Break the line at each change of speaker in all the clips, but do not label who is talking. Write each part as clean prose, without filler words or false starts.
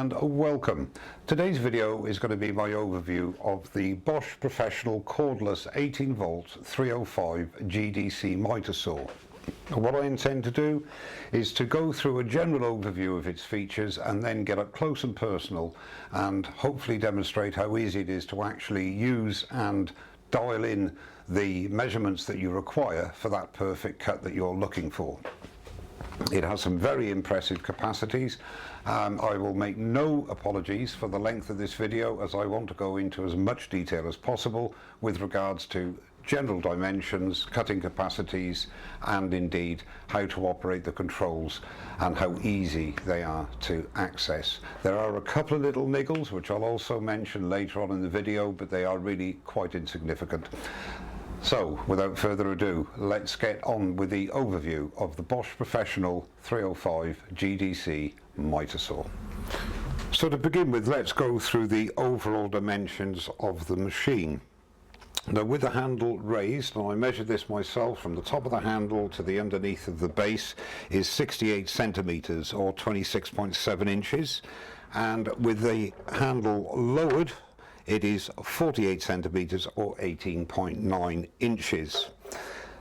and welcome. Today's video is going to be my overview of the Bosch Professional Cordless 18 volt 305 GDC Mitre saw. What I intend to do is to go through a general overview of its features and then get up close and personal and hopefully demonstrate how easy it is to actually use and dial in the measurements that you require for that perfect cut that you're looking for. It has some very impressive capacities. I will make no apologies for the length of this video, as I want to go into as much detail as possible with regards to general dimensions, cutting capacities, and indeed how to operate the controls and how easy they are to access. There are a couple of little niggles which I'll also mention later on in the video, but they are really quite insignificant. So, without further ado, let's get on with the overview of the Bosch Professional 305 GDC Mitre saw. So to begin with, let's go through the overall dimensions of the machine. Now, with the handle raised, and I measured this myself, from the top of the handle to the underneath of the base is 68 centimetres or 26.7 inches, and with the handle lowered it is 48 centimetres or 18.9 inches.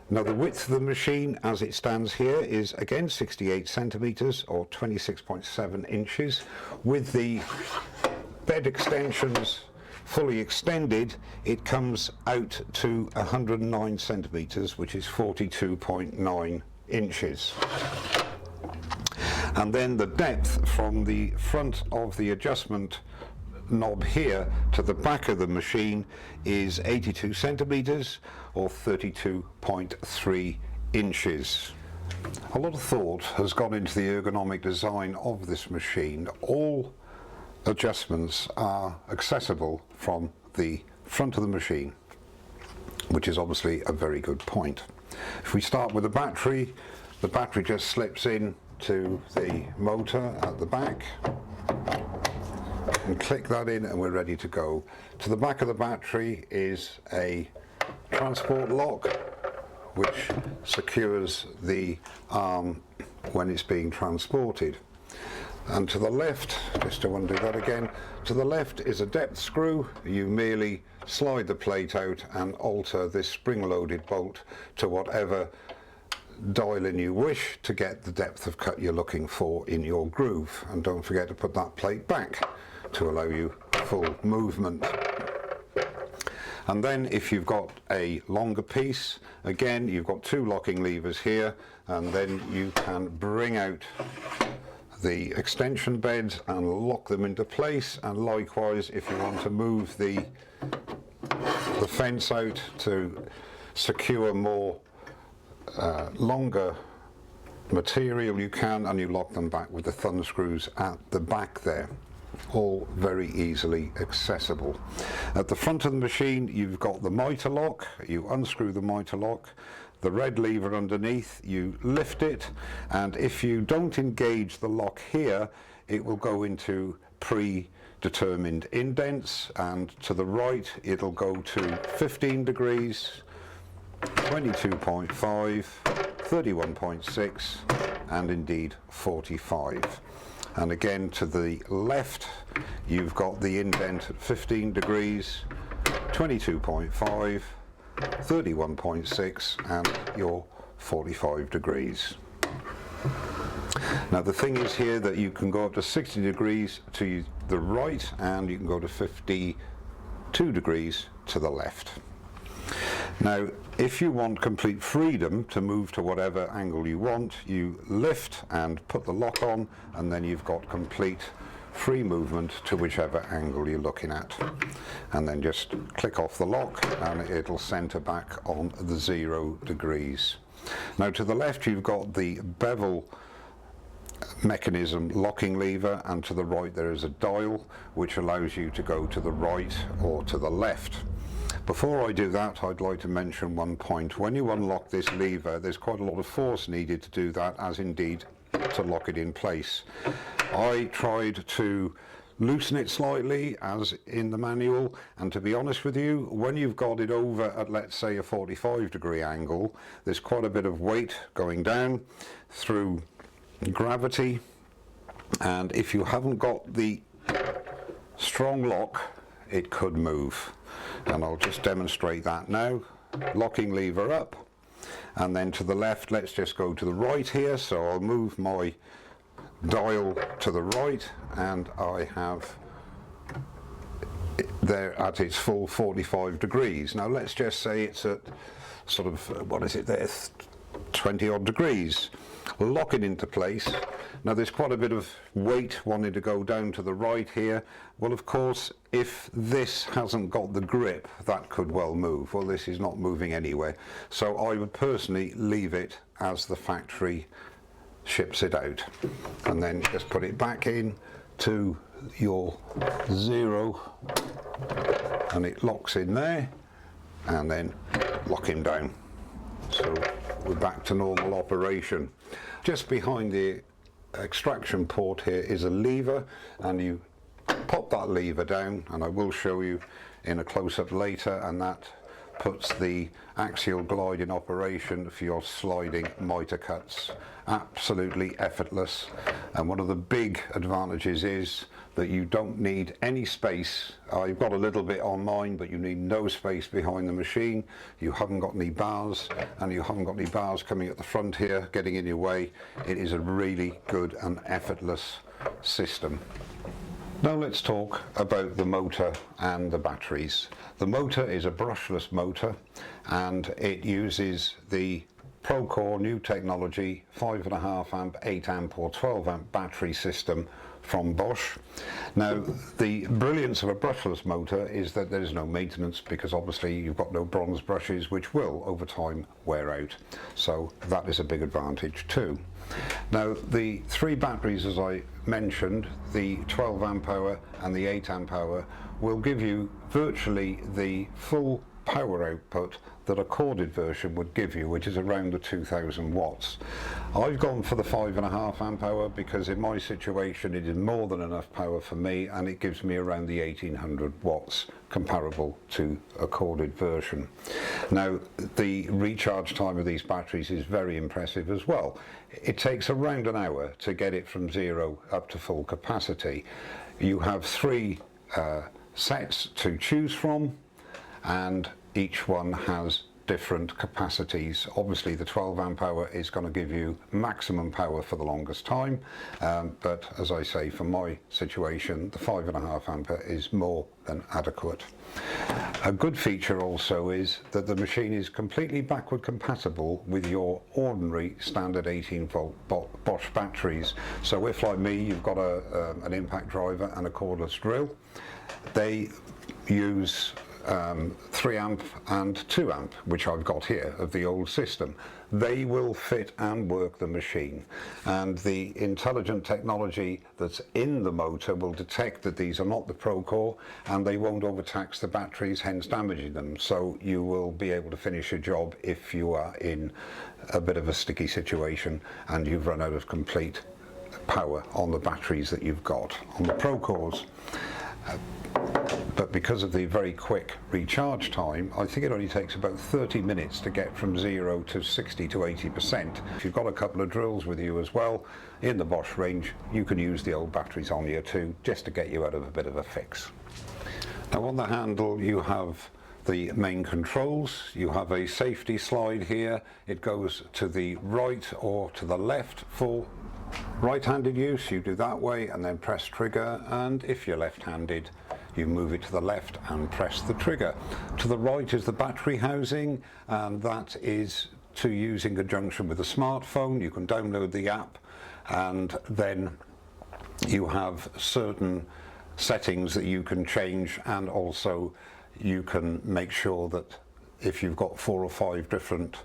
Now, the width of the machine as it stands here is again 68 centimetres or 26.7 inches. With the bed extensions fully extended, it comes out to 109 centimetres, which is 42.9 inches. And then the depth from the front of the adjustment knob here to the back of the machine is 82 centimetres or 32.3 inches. A lot of thought has gone into the ergonomic design of this machine. All adjustments are accessible from the front of the machine, which is obviously a very good point. If we start with the battery just slips in to the motor at the back, and click that in and we're ready to go. To the back of the battery is a transport lock which secures the arm when it's being transported. And to the left, just to undo that again, to the left is a depth screw. You merely slide the plate out and alter this spring-loaded bolt to whatever dial-in you wish to get the depth of cut you're looking for in your groove. And don't forget to put that plate back to allow you full movement. And then if you've got a longer piece, again you've got two locking levers here, and then you can bring out the extension beds and lock them into place. And likewise, if you want to move the fence out to secure more longer material, you can, and you lock them back with the thumb screws at the back there. All very easily accessible. At the front of the machine you've got the mitre lock. You unscrew the mitre lock, the red lever underneath, you lift it, and if you don't engage the lock here, it will go into predetermined indents, and to the right it'll go to 15 degrees, 22.5, 31.6, and indeed 45. And again to the left you've got the indent at 15 degrees, 22.5, 31.6 and your 45 degrees. Now the thing is here that you can go up to 60 degrees to the right and you can go to 52 degrees to the left. Now, if you want complete freedom to move to whatever angle you want, you lift and put the lock on, and then you've got complete free movement to whichever angle you're looking at. And then just click off the lock and it'll center back on the 0 degrees. Now to the left you've got the bevel mechanism locking lever, and to the right there is a dial which allows you to go to the right or to the left. Before I do that, I'd like to mention one point. When you unlock this lever, there's quite a lot of force needed to do that, as indeed to lock it in place. I tried to loosen it slightly as in the manual, and to be honest with you, when you've got it over at, let's say, a 45 degree angle, there's quite a bit of weight going down through gravity, and if you haven't got the strong lock, it could move. And I'll just demonstrate that now. Locking lever up, and then to the left, let's just go to the right here. So I'll move my dial to the right, and I have it there at its full 45 degrees. Now let's just say it's at sort of, what is it there, 20 odd degrees. Lock it into place. Now there's quite a bit of weight wanting to go down to the right here. Well, of course, if this hasn't got the grip, that could well move. Well, this is not moving anywhere. So I would personally leave it as the factory ships it out. And then just put it back in to your 0, and it locks in there, and then lock him down. So we're back to normal operation. Just behind the extraction port here is a lever, and you pop that lever down, and I will show you in a close-up later, and that puts the axial glide in operation for your sliding mitre cuts. Absolutely effortless. And one of the big advantages is that you don't need any space. You've got a little bit on mine, but you need no space behind the machine. You haven't got any bars, and you haven't got any bars coming at the front here getting in your way. It is a really good and effortless system. Now let's talk about the motor and the batteries. The motor is a brushless motor, and it uses the Procore new technology 5.5 amp, 8 amp or 12 amp battery system from Bosch. Now the brilliance of a brushless motor is that there is no maintenance, because obviously you've got no bronze brushes, which will over time wear out. So that is a big advantage too. Now the 3 batteries, as I mentioned, the 12 amp hour and the 8 amp hour, will give you virtually the full power output that a corded version would give you, which is around the 2000 watts. I've gone for the 5.5 amp hour because in my situation it is more than enough power for me, and it gives me around the 1800 watts, comparable to a corded version. Now the recharge time of these batteries is very impressive as well. It takes around an hour to get it from 0 up to full capacity. You have 3 sets to choose from, and each one has different capacities. Obviously the 12 amp hour is going to give you maximum power for the longest time, but as I say, for my situation the 5.5 amp is more than adequate. A good feature also is that the machine is completely backward compatible with your ordinary standard 18 volt Bosch batteries. So if, like me, you've got an impact driver and a cordless drill, they use 3 amp and 2 amp, which I've got here of the old system. They will fit and work the machine, and the intelligent technology that's in the motor will detect that these are not the Procore, and they won't overtax the batteries, hence damaging them. So you will be able to finish your job if you are in a bit of a sticky situation and you've run out of complete power on the batteries that you've got on the Procores. But because of the very quick recharge time, I think it only takes about 30 minutes to get from 0 to 60 to 80%. If you've got a couple of drills with you as well, in the Bosch range, you can use the old batteries on here too, just to get you out of a bit of a fix. Now on the handle you have the main controls. You have a safety slide here. It goes to the right or to the left for right-handed use. You do that way and then press trigger, and if you're left-handed you move it to the left and press the trigger. To the right is the battery housing, and that is to use in conjunction with a smartphone. You can download the app, and then you have certain settings that you can change, and also you can make sure that if you've got 4 or 5 different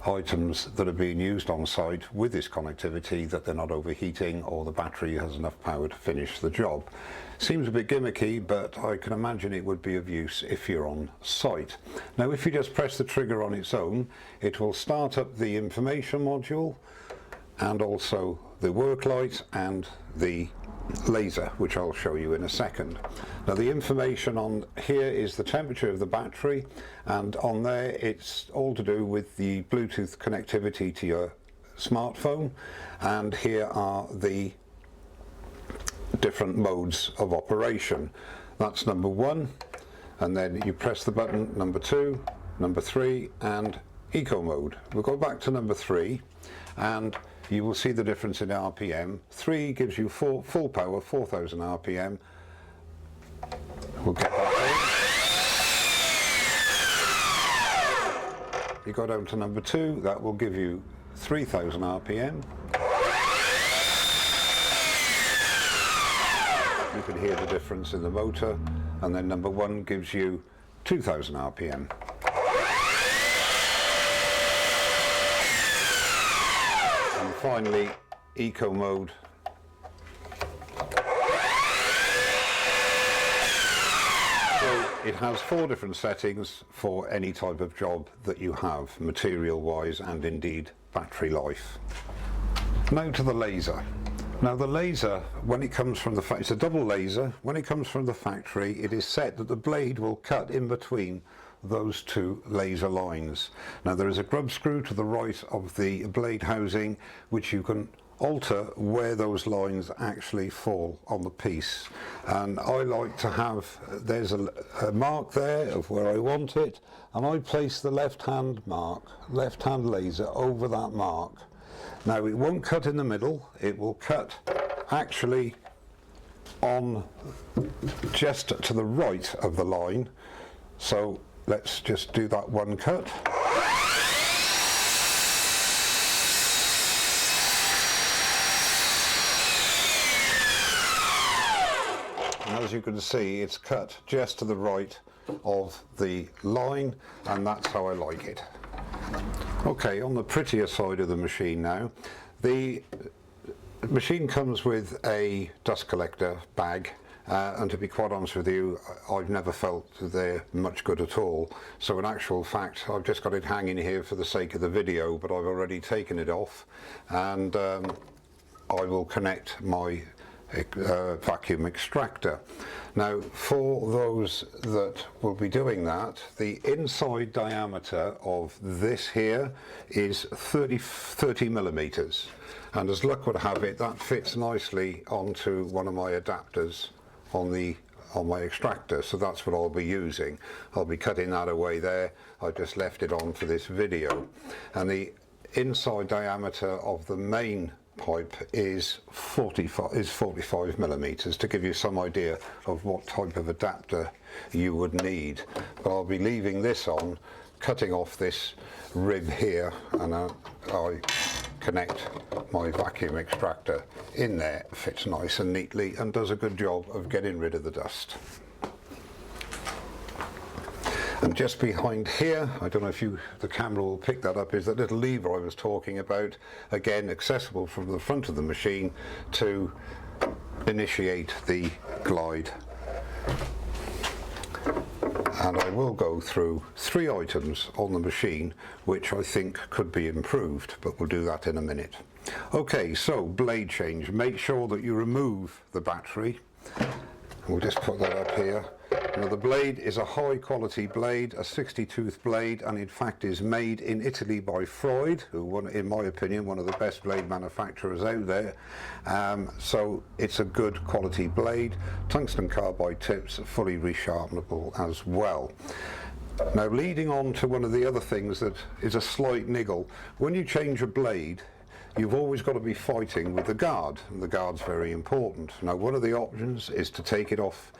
items that are being used on site with this connectivity, that they're not overheating or the battery has enough power to finish the job. Seems a bit gimmicky, but I can imagine it would be of use if you're on site. Now if you just press the trigger on its own, it will start up the information module and also the work light and the laser, which I'll show you in a second. Now the information on here is the temperature of the battery, and on there it's all to do with the Bluetooth connectivity to your smartphone, and here are the different modes of operation. That's number 1, and then you press the button number 2, number 3 and eco mode. We'll go back to number 3 and you will see the difference in RPM. 3 gives you full power, 4000 RPM. We'll get that in. You go down to number 2, that will give you 3000 RPM. You can hear the difference in the motor, and then number 1 gives you 2000 RPM. And finally, eco mode. So it has 4 different settings for any type of job that you have, material wise and indeed battery life. Now to the laser. Now the laser, when it comes from the factory, it's a double laser. When it comes from the factory, it is set that the blade will cut in between those 2 laser lines. Now there is a grub screw to the right of the blade housing which you can alter where those lines actually fall on the piece, and I like to have, there's a mark there of where I want it, and I place the left hand laser over that mark. Now it won't cut in the middle, it will cut actually on just to the right of the line. So let's just do that one cut. And as you can see, it's cut just to the right of the line, and that's how I like it. Okay, on the prettier side of the machine now, the machine comes with a dust collector bag, and to be quite honest with you, I've never felt they're much good at all. So in actual fact, I've just got it hanging here for the sake of the video, but I've already taken it off, and I will connect my vacuum extractor. Now for those that will be doing that, the inside diameter of this here is 30 millimeters, and as luck would have it, that fits nicely onto one of my adapters on my extractor, so that's what I'll be using. I'll be cutting that away there. I just left it on for this video, and the inside diameter of the main pipe is 45 millimeters, to give you some idea of what type of adapter you would need. But I'll be leaving this on, cutting off this rib here, and I connect my vacuum extractor in there. It fits nice and neatly and does a good job of getting rid of the dust. And just behind here, I don't know if the camera will pick that up, is that little lever I was talking about, again accessible from the front of the machine to initiate the glide. And I will go through 3 items on the machine which I think could be improved, but we'll do that in a minute. Okay, so blade change. Make sure that you remove the battery. We'll just put that up here. Now the blade is a high quality blade, a 60 tooth blade, and in fact is made in Italy by Freud, who, in my opinion, one of the best blade manufacturers out there. So it's a good quality blade. Tungsten carbide tips, fully resharpenable as well. Now leading on to one of the other things that is a slight niggle, when you change a blade, you've always got to be fighting with the guard, and the guard's very important. Now one of the options is to take it off,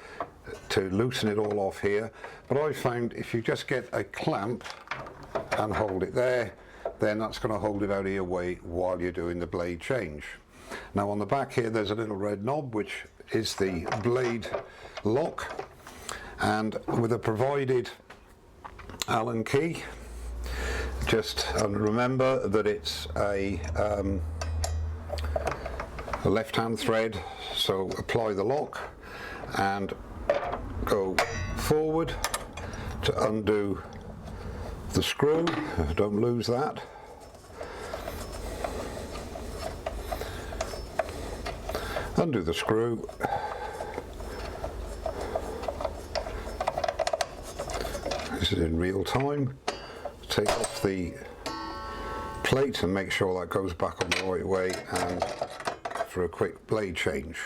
to loosen it all off here, but I found if you just get a clamp and hold it there, then that's going to hold it out of your way while you're doing the blade change. Now on the back here there's a little red knob which is the blade lock, and with a provided Allen key. Just remember that it's a left-hand thread, so apply the lock and go forward to undo the screw. Don't lose that. Undo the screw. This is in real time. Take off the plate and make sure that goes back on the right way, and for a quick blade change.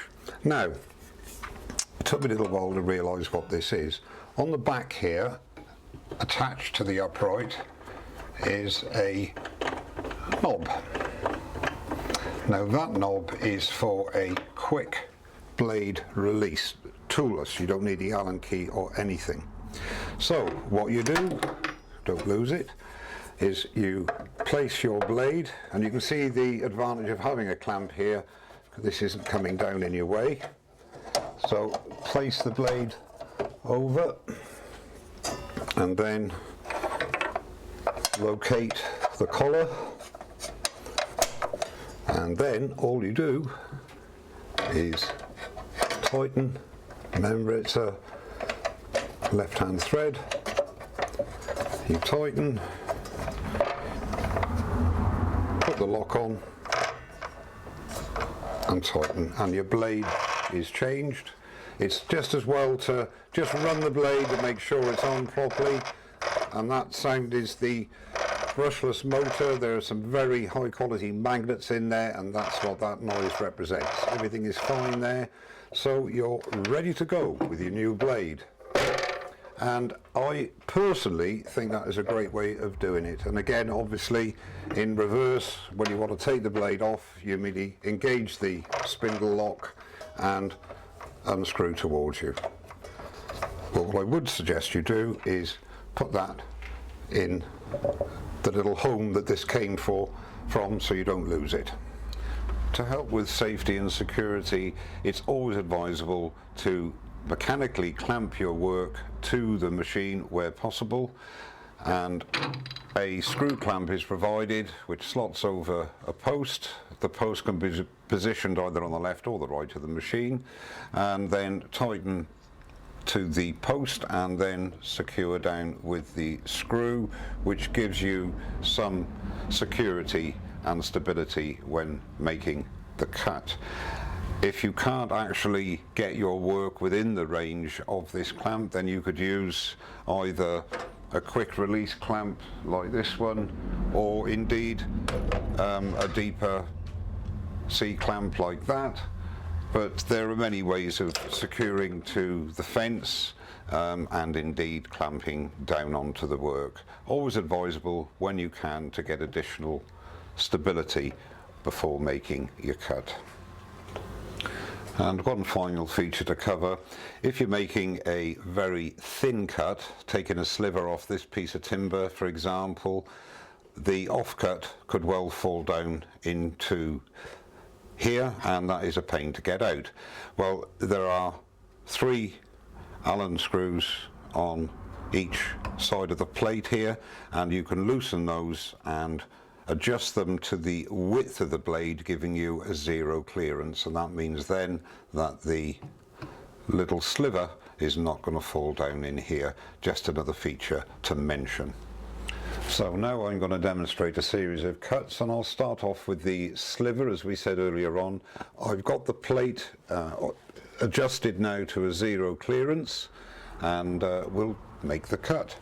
Now, it took me a little while to realise what this is. On the back here, attached to the upright, is a knob. Now that knob is for a quick blade release, toolless. You don't need the Allen key or anything. So what you do, don't lose it, is you place your blade, and you can see the advantage of having a clamp here. This isn't coming down in your way. So place the blade over and then locate the collar, and then all you do is tighten. Remember, it's a left hand thread. You tighten, put the lock on and tighten, and your blade is changed. It's just as well to just run the blade to make sure it's on properly, and that sound is the brushless motor. There are some very high quality magnets in there, and that's what that noise represents. Everything is fine there, so you're ready to go with your new blade. And I personally think that is a great way of doing it. And again, obviously in reverse, when you want to take the blade off, you immediately engage the spindle lock and unscrew towards you. But what I would suggest you do is put that in the little home that this came from, so you don't lose it. To help with safety and security, it's always advisable to mechanically clamp your work to the machine where possible, and a screw clamp is provided which slots over a post. The post can be positioned either on the left or the right of the machine, and then tighten to the post and then secure down with the screw, which gives you some security and stability when making the cut. If you can't actually get your work within the range of this clamp, then you could use either a quick release clamp like this one, or indeed a deeper C-clamp like that. But there are many ways of securing to the fence and indeed clamping down onto the work. Always advisable when you can to get additional stability before making your cut. And one final feature to cover: if you're making a very thin cut, taking a sliver off this piece of timber for example, the offcut could well fall down into here, and that is a pain to get out. Well, there are 3 Allen screws on each side of the plate here, and you can loosen those and adjust them to the width of the blade, giving you a 0 clearance, and that means then that the little sliver is not going to fall down in here. Just another feature to mention. So now I'm going to demonstrate a series of cuts, and I'll start off with the sliver. As we said earlier on, I've got the plate adjusted now to a 0 clearance, and we'll make the cut.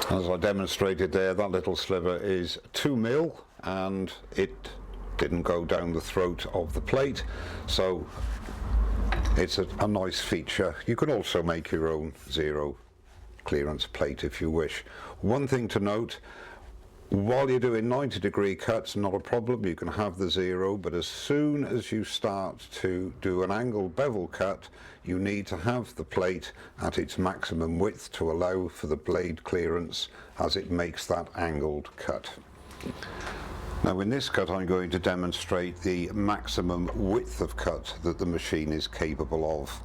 As I demonstrated there, that little sliver is 2 mil, and it didn't go down the throat of the plate, so it's a nice feature. You can also make your own 0 clearance plate if you wish. One thing to note: while you're doing 90-degree cuts, not a problem, you can have the 0, but as soon as you start to do an angled bevel cut, you need to have the plate at its maximum width to allow for the blade clearance as it makes that angled cut. Now in this cut I'm going to demonstrate the maximum width of cut that the machine is capable of.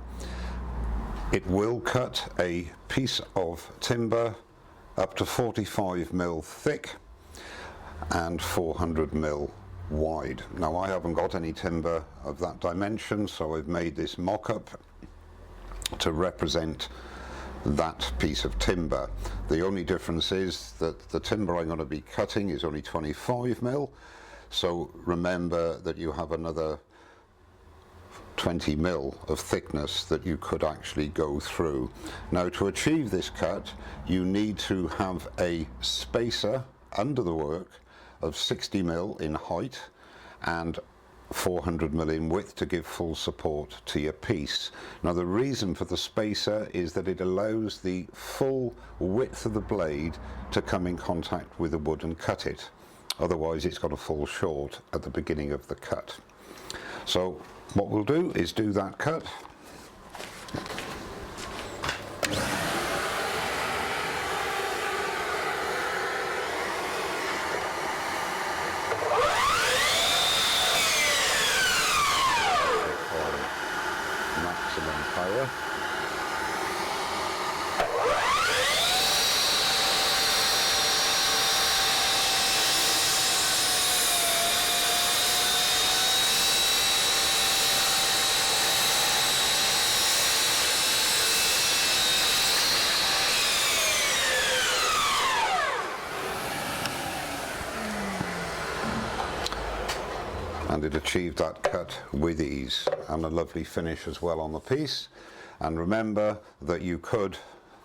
It will cut a piece of timber up to 45 mil thick and 400 mil wide. Now I haven't got any timber of that dimension, so I've made this mock-up to represent that piece of timber. The only difference is that the timber I'm going to be cutting is only 25mm, so remember that you have another 20mm of thickness that you could actually go through. Now, to achieve this cut, you need to have a spacer under the work of 60mm in height and 400mm in width to give full support to your piece. Now, the reason for the spacer is that it allows the full width of the blade to come in contact with the wood and cut it. Otherwise it's going to fall short at the beginning of the cut. So what we'll do is do that cut. Maximum power. And it achieved that cut with ease, and a lovely finish as well on the piece. And remember that you could,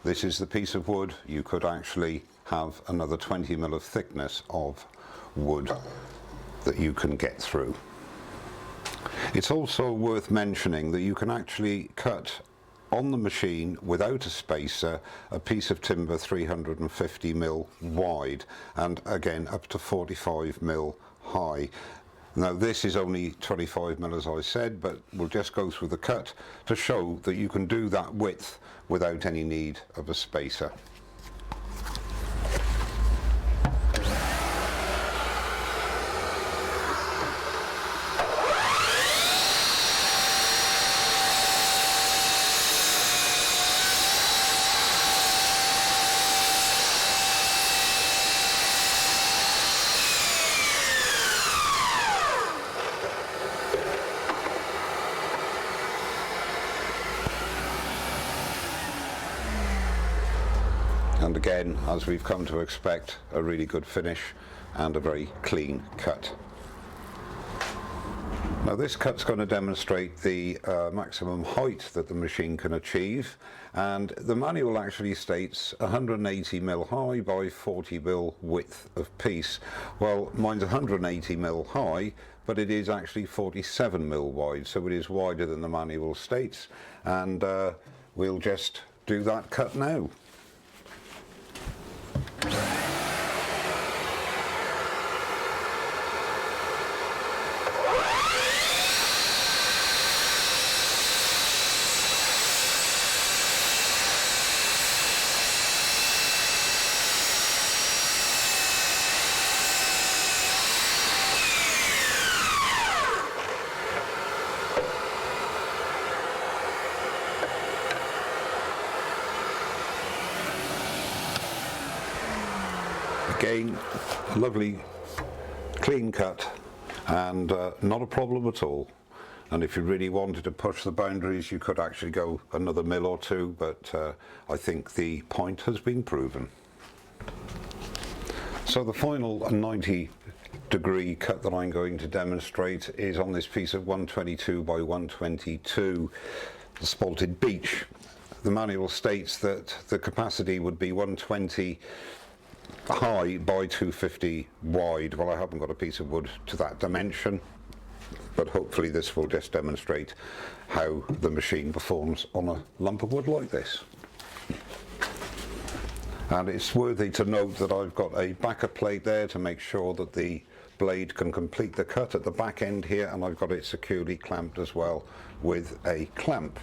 this is the piece of wood, you could actually have another 20mm of thickness of wood that you can get through. It's also worth mentioning that you can actually cut on the machine without a spacer a piece of timber 350mm wide, and again up to 45mm high. Now, this is only 25mm, as I said, but we'll just go through the cut to show that you can do that width without any need of a spacer. And again, as we've come to expect, a really good finish and a very clean cut. Now, this cut's going to demonstrate the maximum height that the machine can achieve, and the manual actually states 180mm high by 40mm width of piece. Well, mine's 180mm high, but it is actually 47mm wide, so it is wider than the manual states, and we'll just do that cut now. Again, lovely clean cut, and not a problem at all. And if you really wanted to push the boundaries, you could actually go another mil or two, but I think the point has been proven. So the final 90-degree cut that I'm going to demonstrate is on this piece of 122 by 122 spalted beech. The manual states that the capacity would be 120 high by 250 wide. Well, I haven't got a piece of wood to that dimension, but hopefully this will just demonstrate how the machine performs on a lump of wood like this. And it's worthy to note that I've got a backer plate there to make sure that the blade can complete the cut at the back end here, and I've got it securely clamped as well with a clamp.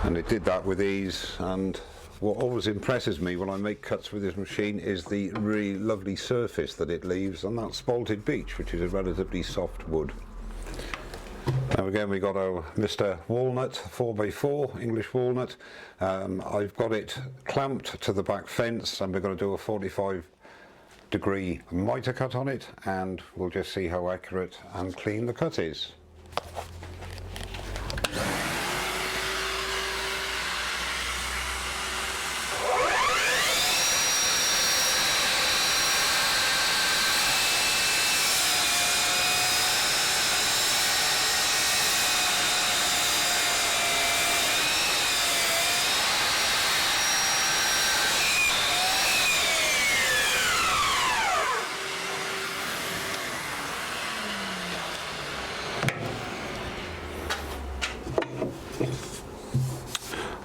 And it did that with ease, and what always impresses me when I make cuts with this machine is the really lovely surface that it leaves on that spalted beech, which is a relatively soft wood. Now again, we got our Mr. Walnut 4x4 English walnut. I've got it clamped to the back fence, and we're going to do a 45-degree mitre cut on it, and we'll just see how accurate and clean the cut is.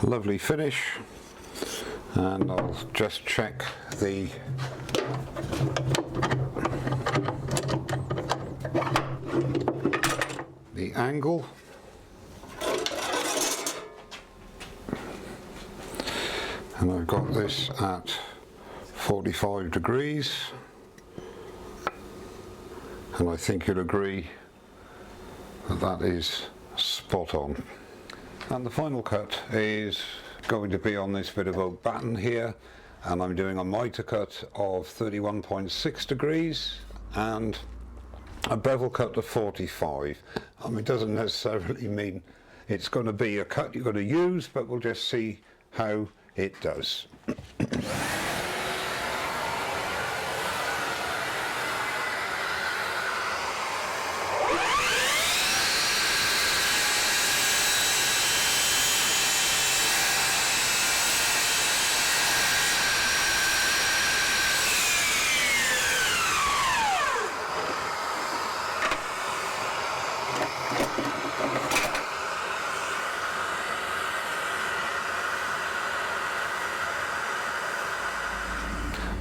Lovely finish, and I'll just check the angle. And I've got this at 45 degrees, and I think you'll agree that that is spot on. And the final cut is going to be on this bit of oak batten here, and I'm doing a mitre cut of 31.6 degrees and a bevel cut of 45. It doesn't necessarily mean it's going to be a cut you're going to use, but we'll just see how it does.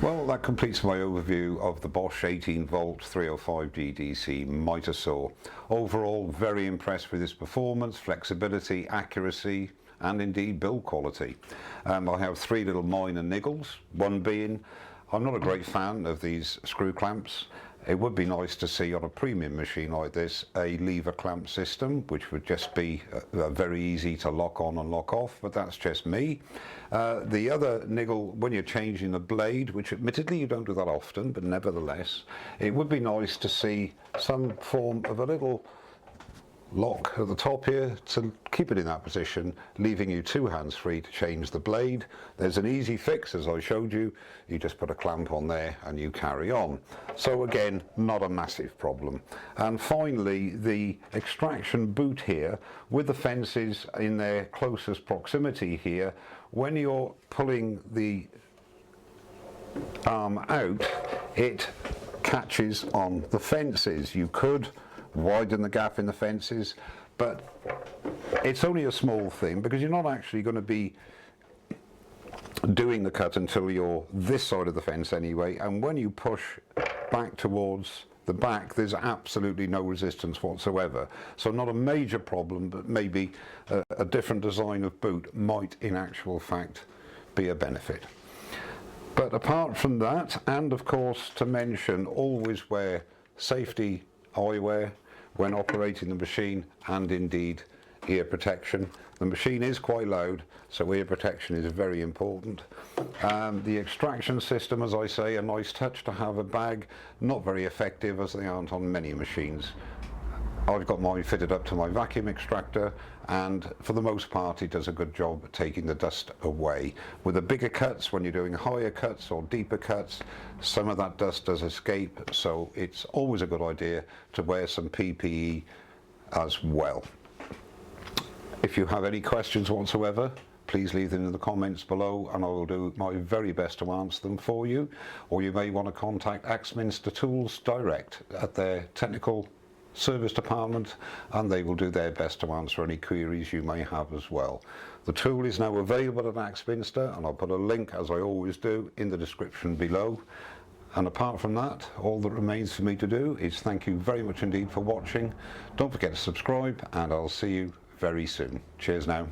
Well, that completes my overview of the Bosch 18-volt 305 GDC mitre saw. Overall, very impressed with its performance, flexibility, accuracy, and indeed build quality. I have three little minor niggles, one being I'm not a great fan of these screw clamps. It would be nice to see on a premium machine like this a lever clamp system, which would just be very easy to lock on and lock off, but that's just me. The other niggle, when you're changing the blade, which admittedly you don't do that often, but nevertheless, it would be nice to see some form of a little lock at the top here to keep it in that position, leaving you two hands free to change the blade. There's an easy fix, as I showed you. You just put a clamp on there and you carry on. So again, not a massive problem. And finally, the extraction boot here with the fences in their closest proximity here, when you're pulling the arm out, it catches on the fences. You could widen the gap in the fences, but it's only a small thing because you're not actually going to be doing the cut until you're this side of the fence anyway, and when you push back towards the back there's absolutely no resistance whatsoever. So not a major problem, but maybe a different design of boot might in actual fact be a benefit. But apart from that, and of course to mention, always wear safety eyewear when operating the machine, and indeed ear protection. The machine is quite loud, so ear protection is very important. The extraction system, as I say, a nice touch to have a bag, not very effective as they aren't on many machines. I've got mine fitted up to my vacuum extractor, and for the most part it does a good job at taking the dust away. With the bigger cuts, when you're doing higher cuts or deeper cuts, some of that dust does escape, so it's always a good idea to wear some PPE as well. If you have any questions whatsoever, please leave them in the comments below and I will do my very best to answer them for you. Or you may want to contact Axminster Tools direct at their technical service department, and they will do their best to answer any queries you may have as well. The tool is now available at Axminster, and I'll put a link, as I always do, in the description below. And apart from that, all that remains for me to do is thank you very much indeed for watching. Don't forget to subscribe, and I'll see you very soon. Cheers now.